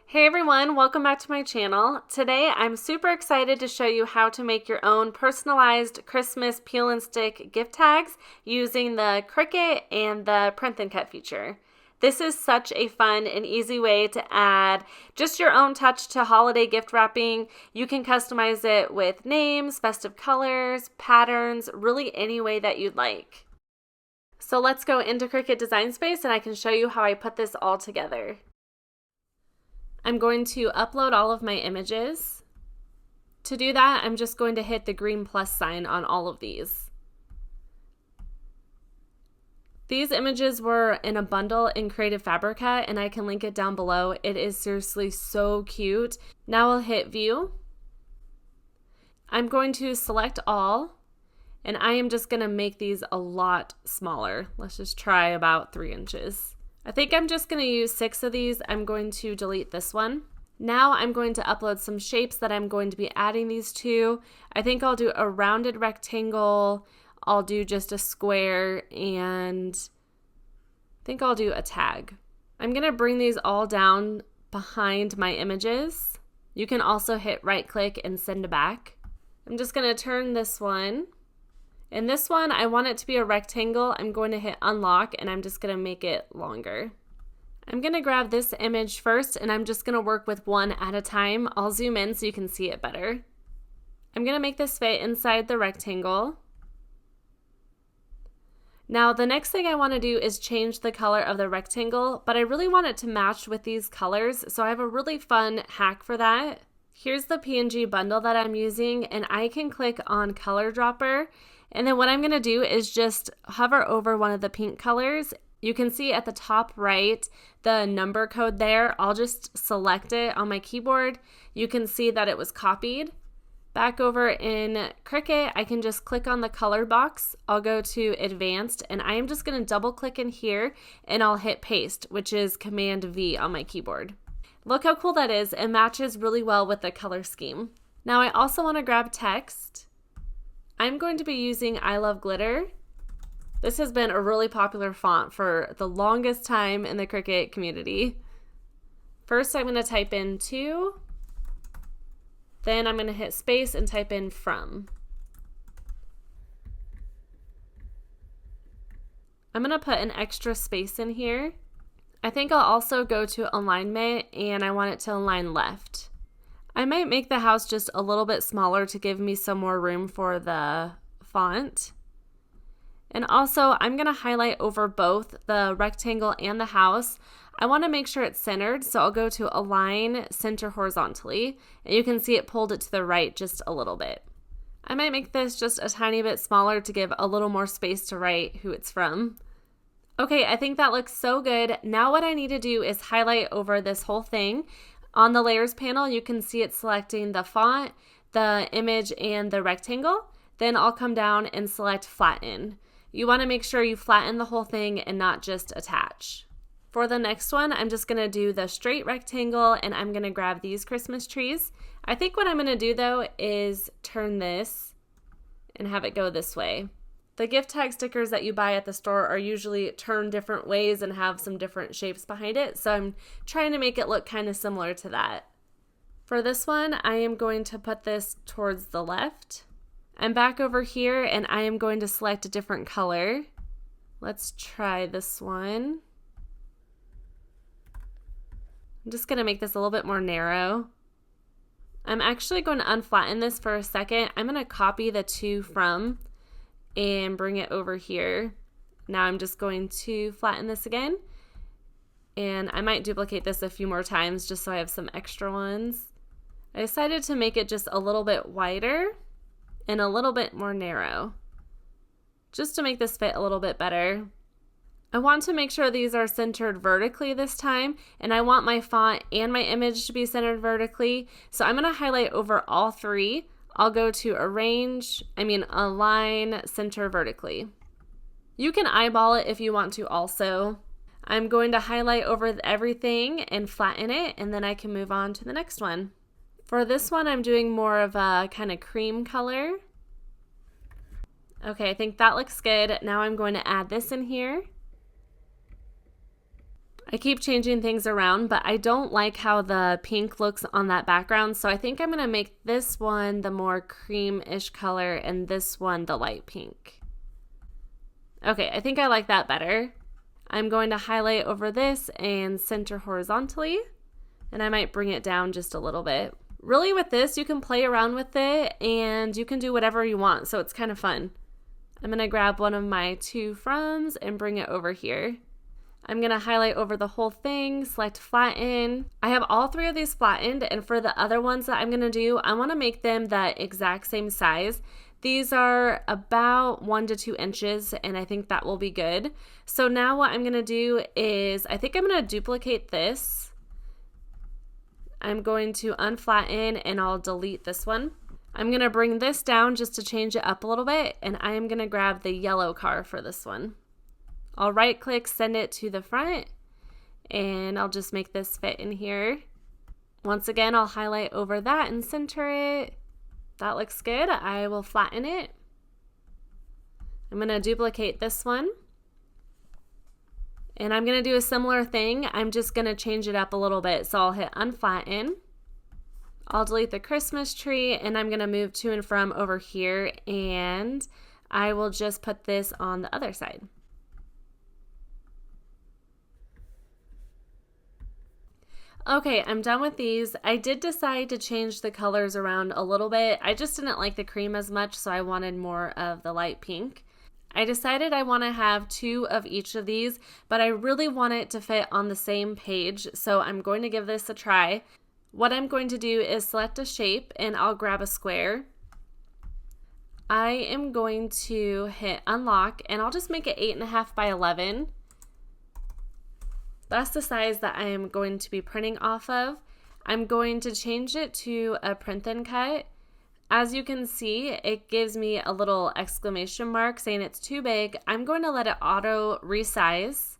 Hey everyone, welcome back to my channel. Today I'm super excited to show you how to make your own personalized Christmas peel and stick gift tags using the Cricut and the print and cut feature. This is such a fun and easy way to add just your own touch to holiday gift wrapping. You can customize it with names, festive colors, patterns, really any way that you'd like. So let's go into Cricut Design Space and I can show you how I put this all together. I'm going to upload all of my images. To do that, I'm just going to hit the green plus sign on all of these. These images were in a bundle in Creative Fabrica, and I can link it down below. It is seriously so cute. Now I'll hit view. I'm going to select all, and I am just going to make these a lot smaller. Let's just try about 3 inches. I think I'm just going to use 6 of these. I'm going to delete this one. Now I'm going to upload some shapes that I'm going to be adding these to. I think I'll do a rounded rectangle. I'll do just a square, and I think I'll do a tag. I'm going to bring these all down behind my images. You can also hit right click and send to back. I'm just going to turn this one. In this one, I want it to be a rectangle. I'm going to hit unlock and I'm just going to make it longer. I'm going to grab this image first and I'm just going to work with one at a time. I'll zoom in so you can see it better. I'm going to make this fit inside the rectangle. Now the next thing I want to do is change the color of the rectangle, but I really want it to match with these colors, so I have a really fun hack for that. Here's the PNG bundle that I'm using, and I can click on color dropper. And then what I'm going to do is just hover over one of the pink colors. You can see at the top right the number code there. I'll just select it on my keyboard. You can see that it was copied. Back over in Cricut, I can just click on the color box. I'll go to advanced and I am just going to double click in here and I'll hit paste, which is Command V on my keyboard. Look how cool that is. It matches really well with the color scheme. Now I also want to grab text. I'm going to be using I Love Glitter. This has been a really popular font for the longest time in the Cricut community. First, I'm going to type in to, then I'm going to hit space and type in from. I'm going to put an extra space in here. I think I'll also go to alignment and I want it to align left. I might make the house just a little bit smaller to give me some more room for the font. And also, I'm going to highlight over both the rectangle and the house. I want to make sure it's centered, so I'll go to Align Center Horizontally, and you can see it pulled it to the right just a little bit. I might make this just a tiny bit smaller to give a little more space to write who it's from. Okay, I think that looks so good. Now what I need to do is highlight over this whole thing. On the layers panel, you can see it selecting the font, the image, and the rectangle. Then I'll come down and select flatten. You want to make sure you flatten the whole thing and not just attach. For the next one, I'm just going to do the straight rectangle and I'm going to grab these Christmas trees. I think what I'm going to do though is turn this and have it go this way. The gift tag stickers that you buy at the store are usually turned different ways and have some different shapes behind it, so I'm trying to make it look kind of similar to that. For this one, I am going to put this towards the left. I'm back over here and I am going to select a different color. Let's try this one. I'm just going to make this a little bit more narrow. I'm actually going to unflatten this for a second. I'm going to copy the to from and bring it over here. Now I'm just going to flatten this again. And I might duplicate this a few more times just so I have some extra ones. I decided to make it just a little bit wider and a little bit more narrow, just to make this fit a little bit better. I want to make sure these are centered vertically this time, and I want my font and my image to be centered vertically. So I'm gonna highlight over all three. I'll go to Align Center Vertically. You can eyeball it if you want to also. I'm going to highlight over everything and flatten it, and then I can move on to the next one. For this one, I'm doing more of a kind of cream color. Okay, I think that looks good. Now I'm going to add this in here. I keep changing things around, but I don't like how the pink looks on that background, so I think I'm going to make this one the more cream-ish color and this one the light pink. Okay, I think I like that better. I'm going to highlight over this and center horizontally, and I might bring it down just a little bit. Really with this, you can play around with it and you can do whatever you want, so it's kind of fun. I'm going to grab one of my two froms and bring it over here. I'm going to highlight over the whole thing, select flatten. I have all three of these flattened, and for the other ones that I'm going to do, I want to make them the exact same size. These are about 1 to 2 inches, and I think that will be good. So now what I'm going to do is, I think I'm going to duplicate this. I'm going to unflatten and I'll delete this one. I'm going to bring this down just to change it up a little bit, and I am going to grab the yellow car for this one. I'll right click, send it to the front, and I'll just make this fit in here. Once again, I'll highlight over that and center it. That looks good. I will flatten it. I'm going to duplicate this one. And I'm going to do a similar thing. I'm just going to change it up a little bit. So I'll hit unflatten. I'll delete the Christmas tree, and I'm going to move to and from over here, and I will just put this on the other side. Okay, I'm done with these. I did decide to change the colors around a little bit. I just didn't like the cream as much, so I wanted more of the light pink. I decided I want to have 2 of each of these, but I really want it to fit on the same page, so I'm going to give this a try. What I'm going to do is select a shape, and I'll grab a square. I am going to hit unlock, and I'll just make it 8.5 by 11. That's the size that I am going to be printing off of. I'm going to change it to a print and cut. As you can see, it gives me a little exclamation mark saying it's too big. I'm going to let it auto resize.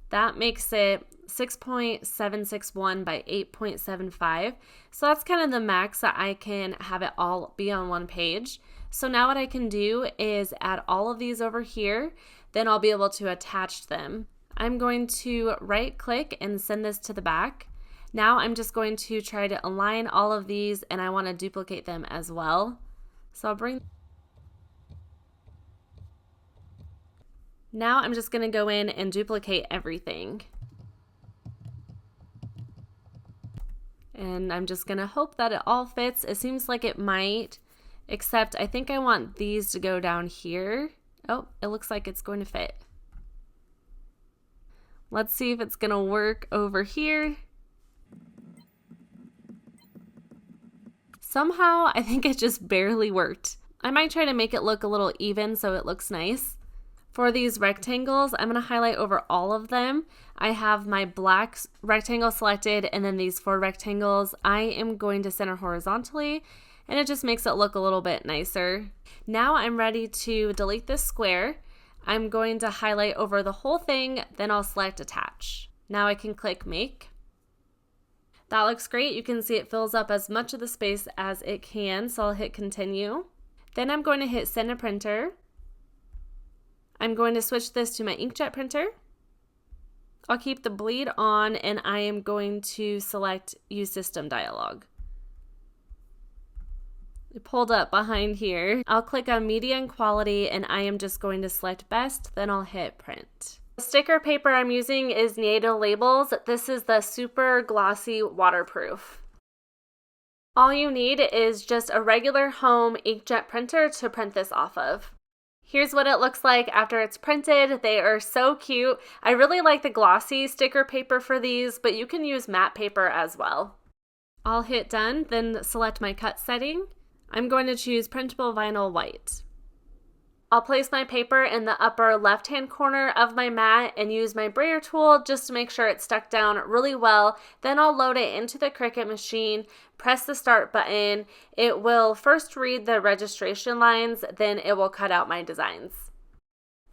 That makes it 6.761 by 8.75. So that's kind of the max that I can have it all be on one page. So now what I can do is add all of these over here, then I'll be able to attach them. I'm going to right click and send this to the back. Now I'm just going to try to align all of these, and I want to duplicate them as well. So I'll bring. Now I'm just going to go in and duplicate everything. And I'm just going to hope that it all fits. It seems like it might, except I think I want these to go down here. Oh, it looks like it's going to fit. Let's see if it's gonna work over here. Somehow, I think it just barely worked. I might try to make it look a little even so it looks nice. For these rectangles, I'm gonna highlight over all of them. I have my black rectangle selected, and then these 4 rectangles, I am going to center horizontally, and it just makes it look a little bit nicer. Now I'm ready to delete this square. I'm going to highlight over the whole thing, then I'll select attach. Now I can click make. That looks great. You can see it fills up as much of the space as it can, so I'll hit continue. Then I'm going to hit send to printer. I'm going to switch this to my inkjet printer. I'll keep the bleed on, and I am going to select use system dialog. Pulled up behind here. I'll click on media and quality, and I am just going to select best, then I'll hit print. The sticker paper I'm using is NATO Labels. This is the super glossy waterproof. All you need is just a regular home inkjet printer to print this off of. Here's what it looks like after it's printed. They are so cute. I really like the glossy sticker paper for these, but you can use matte paper as well. I'll hit done, then select my cut setting. I'm going to choose printable vinyl white. I'll place my paper in the upper left-hand corner of my mat and use my brayer tool just to make sure it's stuck down really well. Then I'll load it into the Cricut machine, press the start button. It will first read the registration lines, then it will cut out my designs.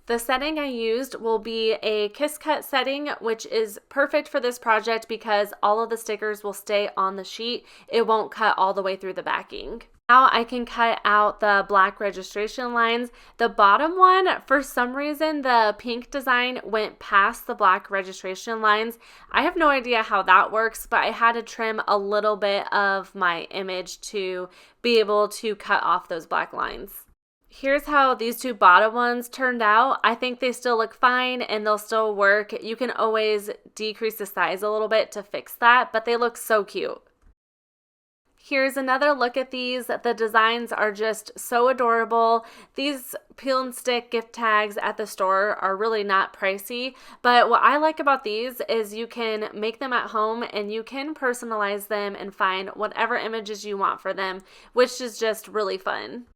The setting I used will be a kiss cut setting, which is perfect for this project because all of the stickers will stay on the sheet. It won't cut all the way through the backing. Now I can cut out the black registration lines. The bottom one, for some reason, the pink design went past the black registration lines. I have no idea how that works, but I had to trim a little bit of my image to be able to cut off those black lines. Here's how these two bottom ones turned out. I think they still look fine and they'll still work. You can always decrease the size a little bit to fix that, but they look so cute. Here's another look at these. The designs are just so adorable. These peel and stick gift tags at the store are really not pricey, but what I like about these is you can make them at home and you can personalize them and find whatever images you want for them, which is just really fun.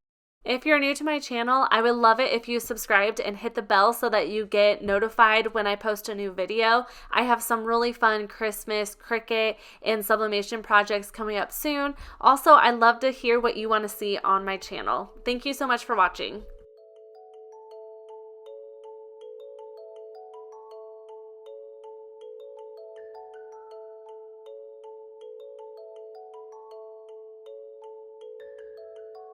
If you're new to my channel, I would love it if you subscribed and hit the bell so that you get notified when I post a new video. I have some really fun Christmas Cricut and sublimation projects coming up soon. Also, I'd love to hear what you want to see on my channel. Thank you so much for watching.